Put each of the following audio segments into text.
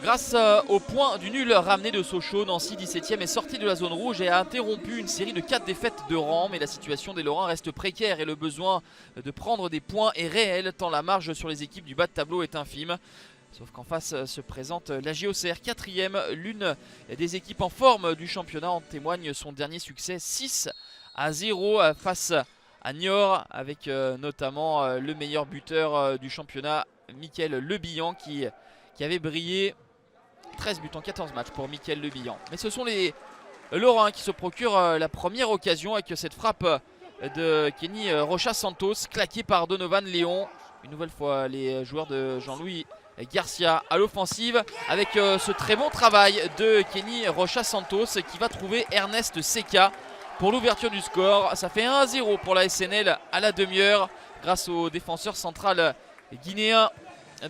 Grâce au point du nul ramené de Sochaux, Nancy 17e est sorti de la zone rouge et a interrompu une série de 4 défaites de rang. Mais la situation des Lorrains reste précaire et le besoin de prendre des points est réel tant la marge sur les équipes du bas de tableau est infime. Sauf qu'en face se présente la JOCR 4e, l'une des équipes en forme du championnat. En témoigne son dernier succès 6-0 face à Niort avec notamment le meilleur buteur du championnat, Mickaël Lebihan qui avait brillé. 13 buts en 14 matchs pour Mickaël Lebihan. Mais ce sont les Lorrains qui se procurent la première occasion avec cette frappe de Kenny Rocha Santos claquée par Donovan Léon. Une nouvelle fois les joueurs de Jean-Louis Garcia à l'offensive avec ce très bon travail de Kenny Rocha Santos qui va trouver Ernest Seka pour l'ouverture du score. Ça fait 1-0 pour la SNL à la demi-heure grâce au défenseur central guinéen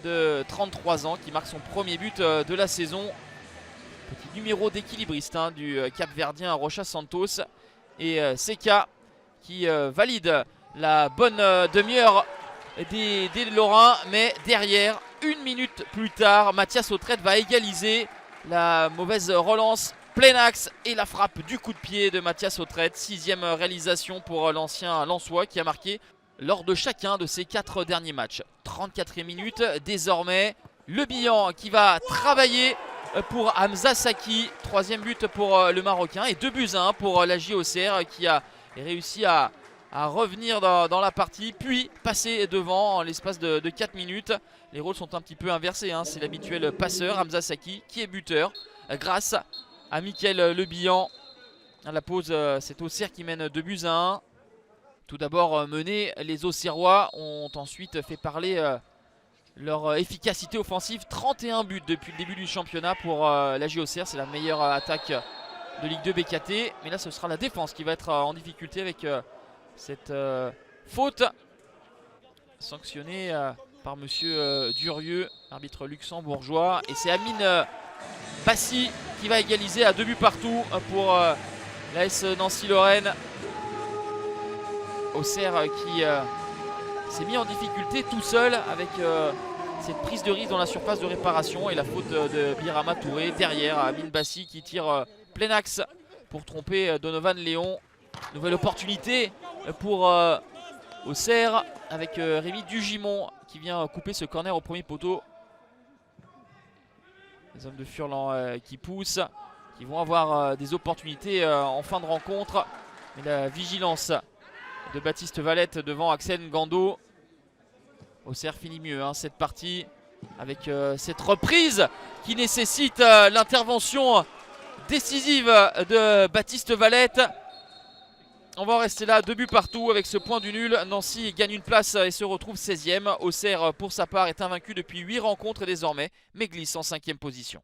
de 33 ans qui marque son premier but de la saison. Petit numéro d'équilibriste du Cap-Verdien Rocha Santos. Et Seka qui valide la bonne demi-heure des Lorrains. Mais derrière, une minute plus tard, Mathias Autrette va égaliser. La mauvaise relance, plein axe et la frappe du coup de pied de Mathias Autrette. 6e réalisation pour l'ancien Lensois qui a marqué lors de chacun de ses 4 derniers matchs. 34e minute, désormais Lebihan qui va travailler pour Hamza Saki. 3e but pour le Marocain et 2-1 pour la JOCR qui a réussi à revenir dans la partie puis passer devant en l'espace de 4 minutes. Les rôles sont un petit peu inversés, c'est l'habituel passeur Hamza Saki qui est buteur grâce à Mickaël Lebihan. À la pause, c'est Auxerre qui mène 2-1. Tout d'abord mené, les Auxerrois ont ensuite fait parler leur efficacité offensive. 31 buts depuis le début du championnat pour la JOCR. C'est la meilleure attaque de Ligue 2 BKT. Mais là ce sera la défense qui va être en difficulté avec cette faute sanctionnée par monsieur Durieux, arbitre luxembourgeois. Et c'est Amine Bassi qui va égaliser à 2 buts partout pour l'AS Nancy-Lorraine. Auxerre qui s'est mis en difficulté tout seul avec cette prise de risque dans la surface de réparation et la faute de Birama Touré. Derrière, Amine Bassi qui tire plein axe pour tromper Donovan Léon. Nouvelle opportunité pour Auxerre avec Rémi Dugimon qui vient couper ce corner au premier poteau. Les hommes de Furlan qui poussent, qui vont avoir des opportunités en fin de rencontre. Mais la vigilance de Baptiste Valette devant Axel Ngando. Auxerre finit mieux cette partie avec cette reprise qui nécessite l'intervention décisive de Baptiste Valette. On va en rester là, 2 buts partout avec ce point du nul. Nancy gagne une place et se retrouve 16e. Auxerre pour sa part est invaincu depuis 8 rencontres désormais mais glisse en 5e position.